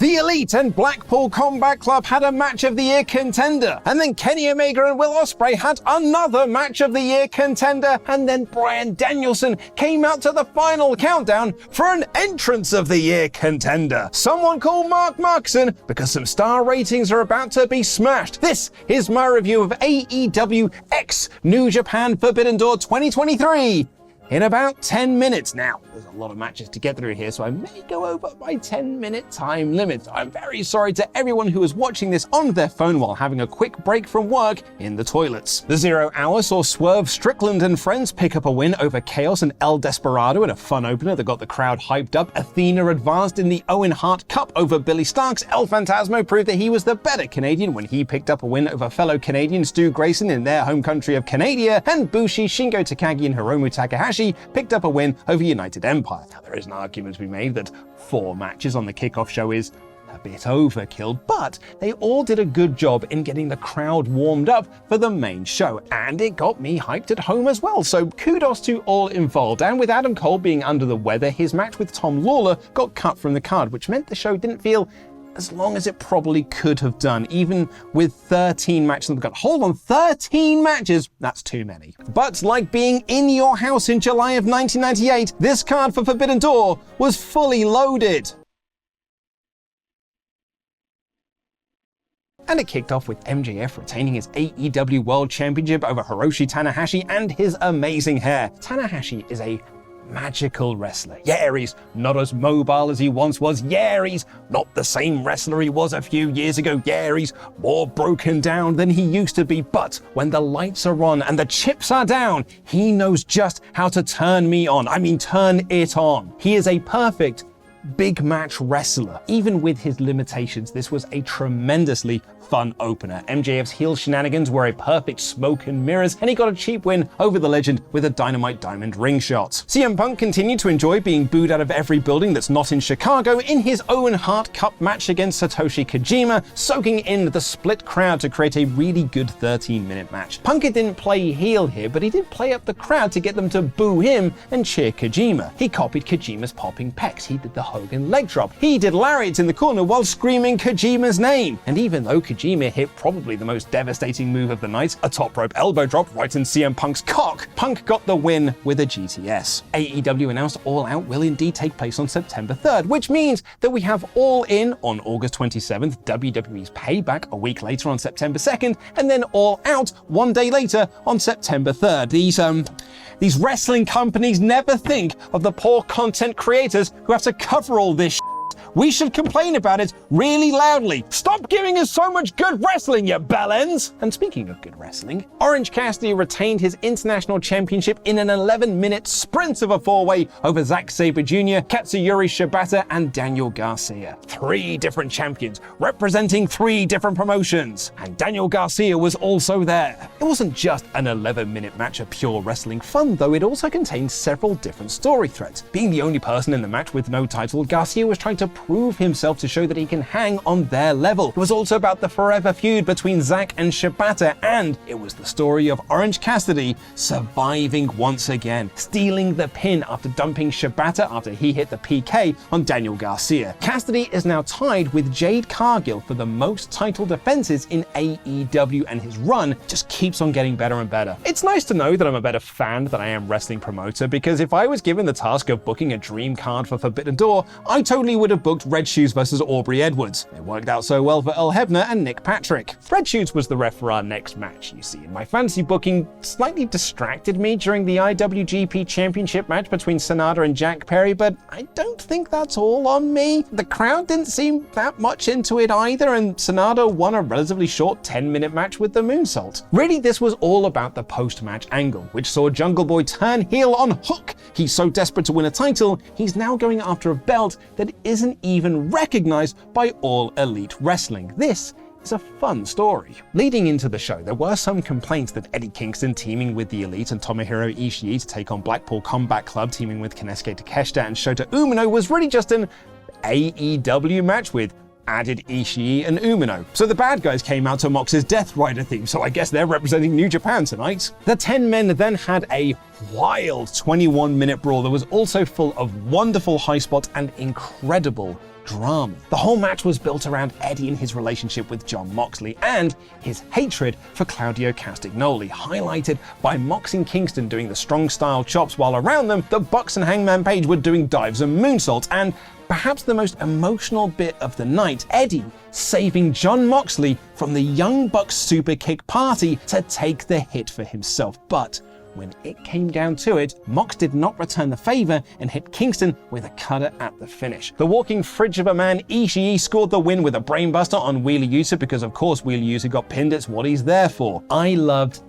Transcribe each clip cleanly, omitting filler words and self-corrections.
The Elite and Blackpool Combat Club had a Match of the Year contender, and then Kenny Omega and Will Ospreay had another Match of the Year contender, and then Bryan Danielson came out to the final countdown for an Entrance of the Year contender. Someone call Mark Markson, because some star ratings are about to be smashed. This is my review of AEW X New Japan Forbidden Door 2023. In about 10 minutes now. There's a lot of matches to get through here, so I may go over my 10-minute time limit. I'm very sorry to everyone who is watching this on their phone while having a quick break from work in the toilets. The 0 Hour saw Swerve Strickland and friends pick up a win over Chaos and El Desperado in a fun opener that got the crowd hyped up. Athena advanced in the Owen Hart Cup over Billy Starks. El Phantasmo proved that he was the better Canadian when he picked up a win over fellow Canadian Stu Grayson in their home country of Canada, and Bushi, Shingo Takagi, and Hiromu Takahashi picked up a win over United Empire. Now, there is an argument to be made that 4 matches on the kickoff show is a bit overkill, but they all did a good job in getting the crowd warmed up for the main show, and it got me hyped at home as well, so kudos to all involved. And with Adam Cole being under the weather, his match with Tom Lawler got cut from the card, which meant the show didn't feel as long as it probably could have done, even with 13 matches on the card. Hold on, 13 matches? That's too many. But like being in your house in July of 1998, this card for Forbidden Door was fully loaded. And it kicked off with MJF retaining his AEW World Championship over Hiroshi Tanahashi and his amazing hair. Tanahashi is a magical wrestler. Yeah, he's not as mobile as he once was. Yeah, he's not the same wrestler he was a few years ago. Yeah, he's more broken down than he used to be. But when the lights are on and the chips are down, he knows just how to turn me on. I mean, turn it on. He is a perfect big match wrestler. Even with his limitations, this was a tremendously fun opener. MJF's heel shenanigans were a perfect smoke and mirrors, and he got a cheap win over the legend with a Dynamite Diamond ring shot. CM Punk continued to enjoy being booed out of every building that's not in Chicago in his Owen Hart Cup match against Satoshi Kojima, soaking in the split crowd to create a really good 13-minute match. Punk didn't play heel here, but he did play up the crowd to get them to boo him and cheer Kojima. He copied Kojima's popping pecs. He did the Hogan leg drop. He did lariats in the corner while screaming Kojima's name. And even though Kojima hit probably the most devastating move of the night, a top rope elbow drop right in CM Punk's cock, Punk got the win with a GTS. AEW announced All Out will indeed take place on September 3rd, which means that we have All In on August 27th, WWE's Payback a week later on September 2nd, and then All Out one day later on September 3rd. These wrestling companies never think of the poor content creators who have to cover all this shit. We should complain about it really loudly. Stop giving us so much good wrestling, you bellends! And speaking of good wrestling, Orange Cassidy retained his International Championship in an 11-minute sprint of a 4-way over Zack Sabre Jr., Katsuyori Shibata, and Daniel Garcia. 3 different champions representing 3 different promotions. And Daniel Garcia was also there. It wasn't just an 11-minute match of pure wrestling fun, though. It also contained several different story threads. Being the only person in the match with no title, Garcia was trying to prove himself to show that he can hang on their level. It was also about the forever feud between Zack and Shibata, and it was the story of Orange Cassidy surviving once again, stealing the pin after dumping Shibata after he hit the PK on Daniel Garcia. Cassidy is now tied with Jade Cargill for the most title defenses in AEW, and his run just keeps on getting better and better. It's nice to know that I'm a better fan than I am wrestling promoter, because if I was given the task of booking a dream card for Forbidden Door, I totally would have booked Red Shoes versus Aubrey Edwards. It worked out so well for Earl Hebner and Nick Patrick. Red Shoes was the ref for our next match, you see, and my fantasy booking slightly distracted me during the IWGP Championship match between Sanada and Jack Perry, but I don't think that's all on me. The crowd didn't seem that much into it either, and Sanada won a relatively short 10-minute match with the moonsault. Really, this was all about the post-match angle, which saw Jungle Boy turn heel on Hook. He's so desperate to win a title, he's now going after a belt that isn't even recognized by All Elite Wrestling. This is a fun story. Leading into the show, there were some complaints that Eddie Kingston teaming with the Elite and Tomohiro Ishii to take on Blackpool Combat Club teaming with Konosuke Takeshita and Shota Umino was really just an AEW match with added Ishii and Umino. So the bad guys came out to Mox's Death Rider theme, so I guess they're representing New Japan tonight. The 10 men then had a wild 21-minute brawl that was also full of wonderful high spots and incredible drama. The whole match was built around Eddie and his relationship with Jon Moxley and his hatred for Claudio Castagnoli, highlighted by Mox and Kingston doing the strong style chops, while around them, the Bucks and Hangman Page were doing dives and moonsaults, and perhaps the most emotional bit of the night, Eddie saving Jon Moxley from the Young Bucks super kick party to take the hit for himself. But when it came down to it, Mox did not return the favor and hit Kingston with a cutter at the finish. The walking fridge of a man, Ishii, scored the win with a brainbuster on Wheeler Yuta because, of course, Wheeler Yuta got pinned. It's what he's there for. I loved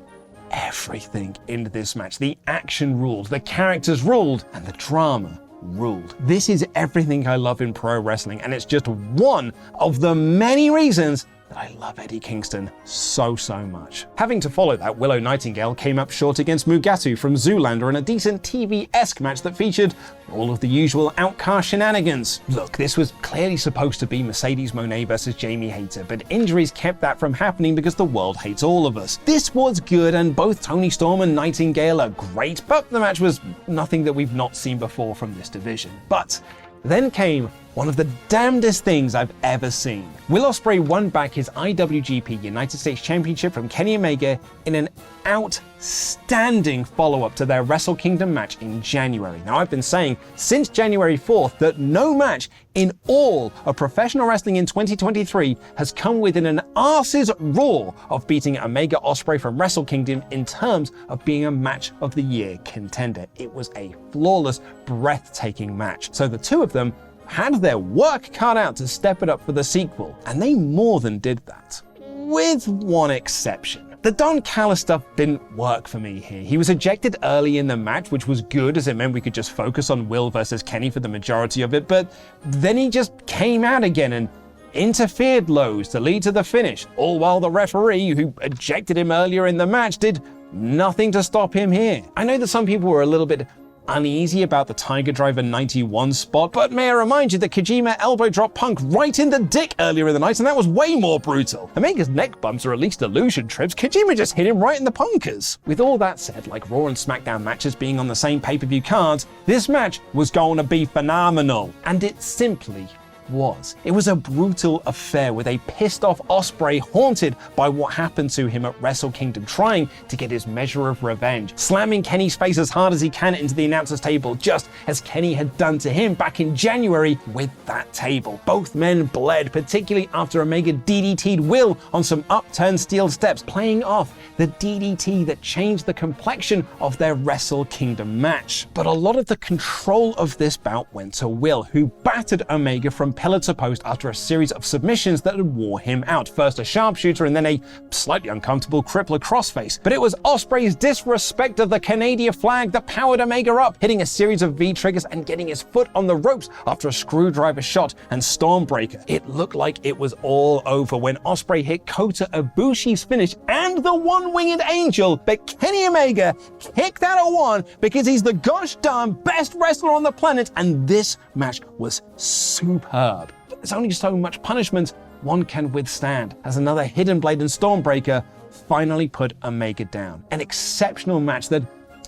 everything in this match. The action ruled, the characters ruled, and the drama ruled. This is everything I love in pro wrestling, and it's just one of the many reasons that I love Eddie Kingston so much. Having to follow that, Willow Nightingale came up short against Mugatu from Zoolander in a decent TV-esque match that featured all of the usual outcast shenanigans. Look, this was clearly supposed to be Mercedes Moné versus Jamie Hayter, but injuries kept that from happening because the world hates all of us. This was good, and both Toni Storm and Nightingale are great, but the match was nothing that we've not seen before from this division. But then came one of the damnedest things I've ever seen. Will Ospreay won back his IWGP United States Championship from Kenny Omega in an outstanding follow-up to their Wrestle Kingdom match in January. Now, I've been saying since January 4th that no match in all of professional wrestling in 2023 has come within an arse's roar of beating Omega Ospreay from Wrestle Kingdom in terms of being a match of the year contender. It was a flawless, breathtaking match. So the two of them had their work cut out to step it up for the sequel, and they more than did that. With one exception. The Don Callis stuff didn't work for me here. He was ejected early in the match, which was good as it meant we could just focus on Will versus Kenny for the majority of it, but then he just came out again and interfered lows to lead to the finish, all while the referee, who ejected him earlier in the match, did nothing to stop him here. I know that some people were a little bit uneasy about the Tiger Driver 91 spot, but may I remind you that Kojima elbow dropped Punk right in the dick earlier in the night, and that was way more brutal. Omega's neck bumps are at least illusion trips. Kojima just hit him right in the punkers. With all that said, like Raw and SmackDown matches being on the same pay-per-view cards, this match was going to be phenomenal. And it simply was. It was a brutal affair with a pissed off Ospreay haunted by what happened to him at Wrestle Kingdom, trying to get his measure of revenge, slamming Kenny's face as hard as he can into the announcer's table, just as Kenny had done to him back in January with that table. Both men bled, particularly after Omega DDT'd Will on some upturned steel steps, playing off the DDT that changed the complexion of their Wrestle Kingdom match. But a lot of the control of this bout went to Will, who battered Omega from pillar to post after a series of submissions that had wore him out. First a sharpshooter and then a slightly uncomfortable crippler crossface. But it was Ospreay's disrespect of the Canadian flag that powered Omega up, hitting a series of V-triggers and getting his foot on the ropes after a screwdriver shot and Stormbreaker. It looked like it was all over when Ospreay hit Kota Ibushi's finish and the one-winged angel, but Kenny Omega kicked out a one because he's the gosh darn best wrestler on the planet, and this match was superb. But there's only so much punishment one can withstand, as another Hidden Blade and Stormbreaker finally put Omega down. An exceptional match that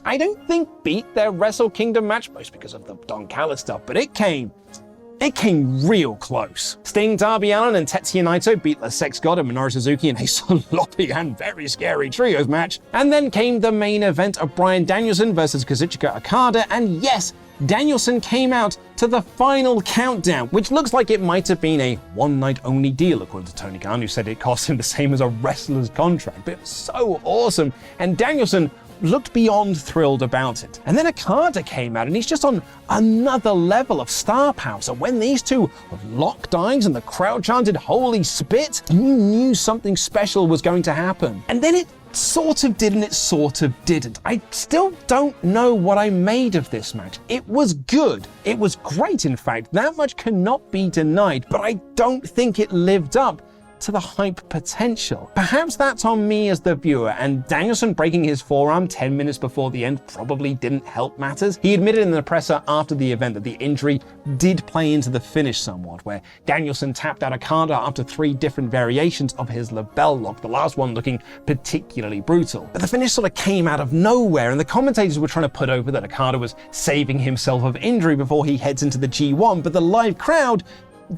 I don't think beat their Wrestle Kingdom match, most because of the Don Callis stuff, but it came real close. Sting, Darby Allin, and Tetsuya Naito beat the Sex God and Minoru Suzuki in a sloppy and very scary trios match. And then came the main event of Bryan Danielson versus Kazuchika Okada, and yes, Danielson came out to the final countdown, which looks like it might have been a one-night-only deal, according to Tony Khan, who said it cost him the same as a wrestler's contract. But it was so awesome, and Danielson looked beyond thrilled about it. And then Okada came out, and he's just on another level of star power. So when these two locked eyes and the crowd chanted "Holy Spit," you knew something special was going to happen. And then it sort of did and it sort of didn't. I still don't know what I made of this match. It was good. It was great, in fact. That much cannot be denied, but I don't think it lived up to the hype potential. Perhaps that's on me as the viewer, and Danielson breaking his forearm 10 minutes before the end probably didn't help matters. He admitted in the presser after the event that the injury did play into the finish somewhat, where Danielson tapped out Okada after 3 different variations of his label lock, the last one looking particularly brutal. But the finish sort of came out of nowhere, and the commentators were trying to put over that Okada was saving himself of injury before he heads into the G1, but the live crowd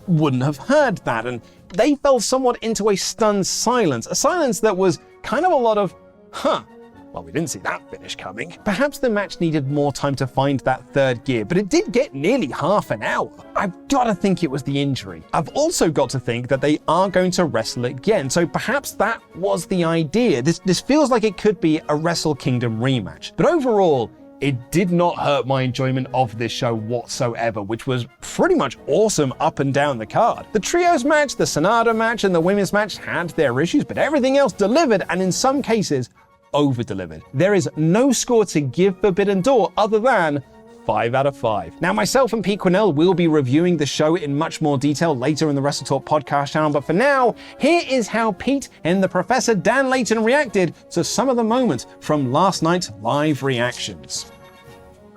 wouldn't have heard that, and they fell somewhat into a stunned silence, a silence that was kind of a lot of, well, we didn't see that finish coming. Perhaps the match needed more time to find that third gear, but it did get nearly half an hour. I've got to think it was the injury. I've also got to think that they are going to wrestle again, so perhaps that was the idea. This feels like it could be a Wrestle Kingdom rematch. But overall, it did not hurt my enjoyment of this show whatsoever, which was pretty much awesome up and down the card. The trios match, the Sanada match, and the women's match had their issues, but everything else delivered, and in some cases, over-delivered. There is no score to give Forbidden Door other than 5 out of 5. Now, myself and Pete Quinnell will be reviewing the show in much more detail later in the WrestleTalk podcast channel, but for now, here is how Pete and the Professor Dan Layton reacted to some of the moments from last night's live reactions.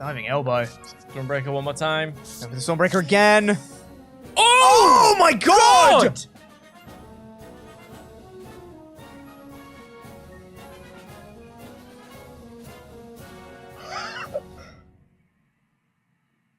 Diving elbow. Stormbreaker one more time. Go for the Stormbreaker again. Oh my god!